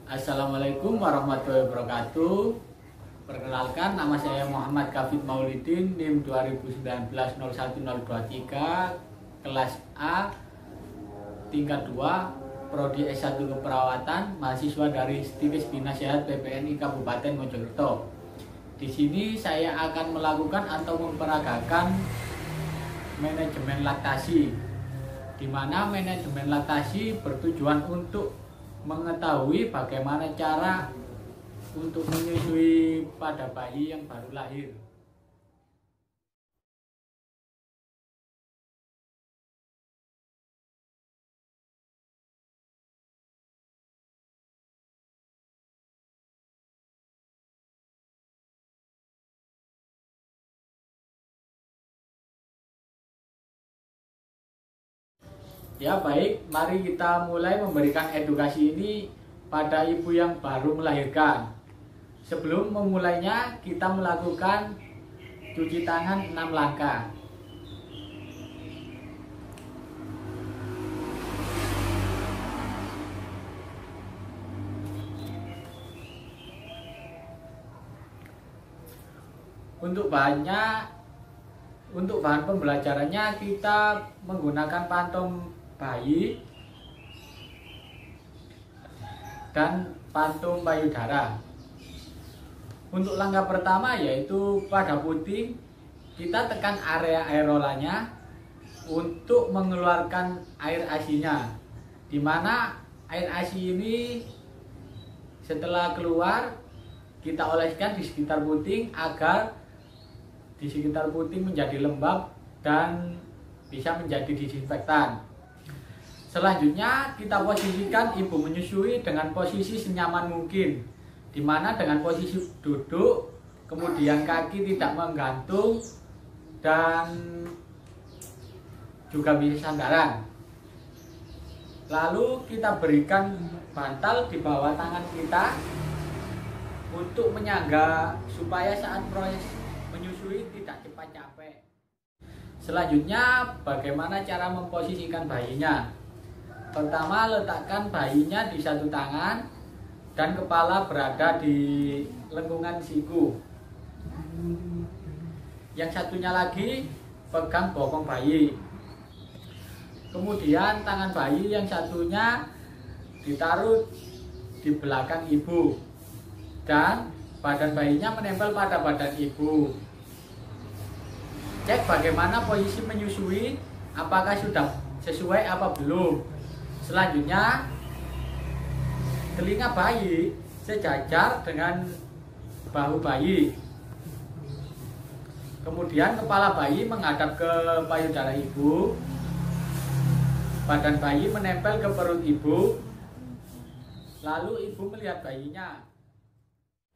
Assalamualaikum warahmatullahi wabarakatuh. Perkenalkan, nama saya Muhammad Kafid Maulidin, NIM 2019-01023, kelas A, tingkat 2, Prodi S1 Keperawatan, mahasiswa dari Stikes Bina Sehat PPNI Kabupaten Mojokerto. Di sini saya akan melakukan atau memperagakan manajemen laktasi, di mana manajemen laktasi bertujuan untuk mengetahui bagaimana cara untuk menyusui pada bayi yang baru lahir. Ya baik, mari kita mulai memberikan edukasi ini pada ibu yang baru melahirkan. Sebelum memulainya, kita melakukan cuci tangan 6 langkah. Untuk bahan pembelajarannya kita menggunakan pantom bayi dan pantum payudara. Untuk langkah pertama yaitu pada puting, kita tekan area aerolanya untuk mengeluarkan air ASI-nya, dimana air ASI ini setelah keluar kita oleskan di sekitar puting agar di sekitar puting menjadi lembab dan bisa menjadi disinfektan. Selanjutnya kita posisikan ibu menyusui dengan posisi senyaman mungkin, di mana dengan posisi duduk, kemudian kaki tidak menggantung dan juga bisa sandaran. Lalu kita berikan bantal di bawah tangan kita untuk menyangga supaya saat proses menyusui tidak cepat capek. Selanjutnya bagaimana cara memposisikan bayinya? Pertama, letakkan bayinya di satu tangan dan kepala berada di lengkungan siku. Yang satunya lagi pegang bokong bayi. Kemudian tangan bayi yang satunya ditaruh di belakang ibu dan badan bayinya menempel pada badan ibu. Cek bagaimana posisi menyusui, apakah sudah sesuai apa belum. Selanjutnya, telinga bayi sejajar dengan bahu bayi. Kemudian kepala bayi menghadap ke payudara ibu. Badan bayi menempel ke perut ibu. Lalu ibu melihat bayinya.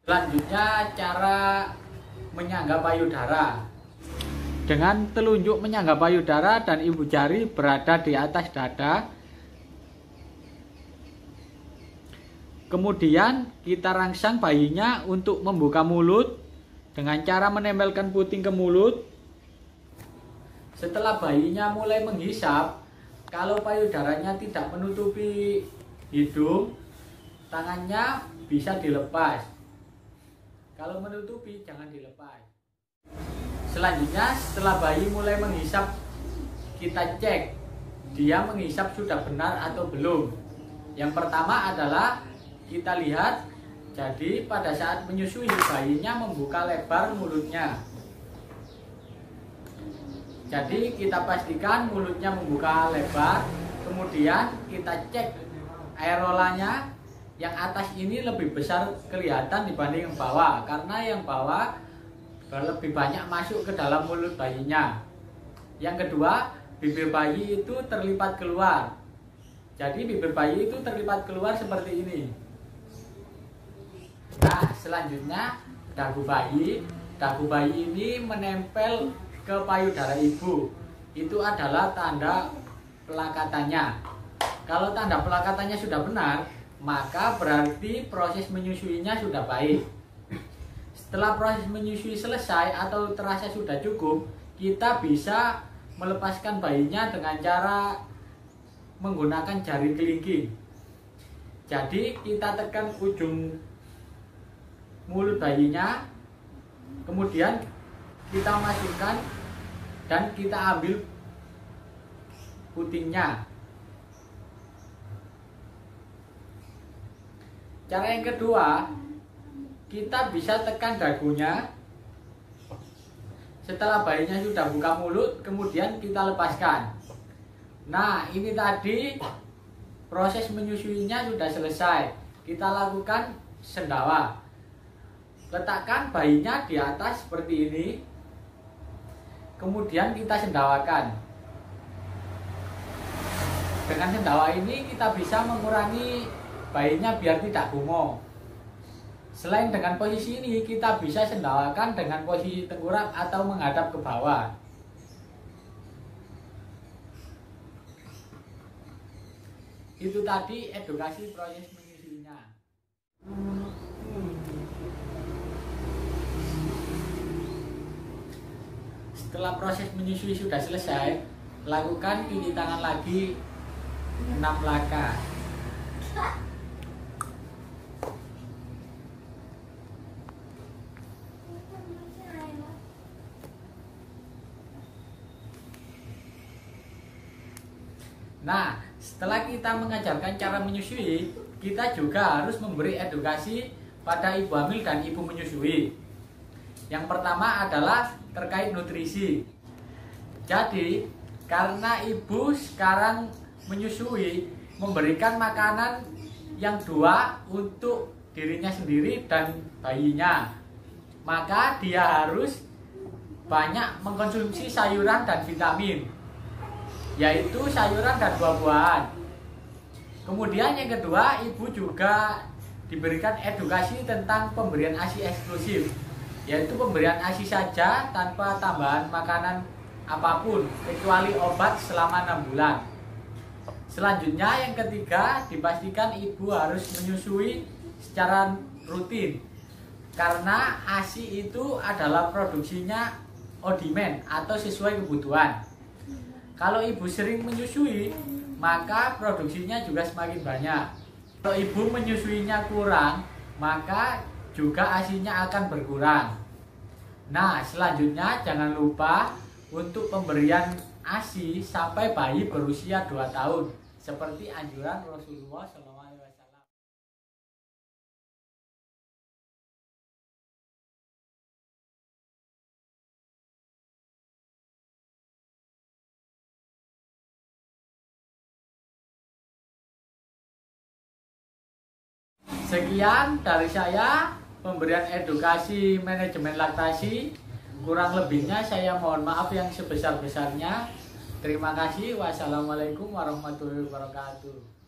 Selanjutnya, cara menyangga payudara. Dengan telunjuk menyangga payudara dan ibu jari berada di atas dada. Kemudian kita rangsang bayinya untuk membuka mulut dengan cara menempelkan puting ke mulut. Setelah bayinya mulai menghisap, kalau payudaranya tidak menutupi hidung, tangannya bisa dilepas. Kalau menutupi, jangan dilepas. Selanjutnya, setelah bayi mulai menghisap, kita cek dia menghisap sudah benar atau belum. Yang pertama adalah kita lihat, jadi pada saat menyusui bayinya membuka lebar mulutnya. Jadi kita pastikan mulutnya membuka lebar. Kemudian kita cek aerolanya, yang atas ini lebih besar kelihatan dibanding yang bawah, karena yang bawah lebih banyak masuk ke dalam mulut bayinya. Yang kedua, bibir bayi itu terlipat keluar. Jadi bibir bayi itu terlipat keluar seperti ini. Nah, selanjutnya dagu bayi. Dagu bayi ini menempel ke payudara ibu. Itu adalah tanda pelakatannya. Kalau tanda pelakatannya sudah benar, maka berarti proses menyusuinya sudah baik. Setelah proses menyusui selesai atau terasa sudah cukup, kita bisa melepaskan bayinya dengan cara menggunakan jari kelingking. Jadi kita tekan ujung mulut bayinya, kemudian kita masukkan dan kita ambil putingnya. Cara yang kedua, kita bisa tekan dagunya. Setelah bayinya sudah buka mulut, kemudian kita lepaskan. Nah, ini tadi proses menyusuinya sudah selesai. Kita lakukan sendawa. Letakkan bayinya di atas seperti ini. Kemudian kita sendawakan. Dengan sendawa ini kita bisa mengurangi bayinya biar tidak gumoh. Selain dengan posisi ini, kita bisa sendawakan dengan posisi tengkurap atau menghadap ke bawah. Itu tadi edukasi proses menyusuinya. Setelah proses menyusui sudah selesai, lakukan cuci tangan lagi 6 langkah. Nah, setelah kita mengajarkan cara menyusui, kita juga harus memberi edukasi pada ibu hamil dan ibu menyusui. Yang pertama adalah terkait nutrisi. Jadi, karena ibu sekarang menyusui, memberikan makanan yang dua untuk dirinya sendiri dan bayinya, maka dia harus banyak mengkonsumsi sayuran dan vitamin, yaitu sayuran dan buah-buahan. Kemudian yang kedua, ibu juga diberikan edukasi tentang pemberian ASI eksklusif, yaitu pemberian ASI saja tanpa tambahan makanan apapun kecuali obat selama 6 bulan. Selanjutnya yang ketiga, dipastikan ibu harus menyusui secara rutin, karena ASI itu adalah produksinya on demand atau sesuai kebutuhan. Kalau ibu sering menyusui, maka produksinya juga semakin banyak. Kalau ibu menyusuinya kurang, maka juga ASI-nya akan berkurang. Nah, selanjutnya jangan lupa untuk pemberian ASI sampai bayi berusia 2 tahun, seperti anjuran Rasulullah SAW. Sekian dari saya, pemberian edukasi manajemen laktasi. Kurang lebihnya saya mohon maaf yang sebesar-besarnya. Terima kasih. Wassalamualaikum warahmatullahi wabarakatuh.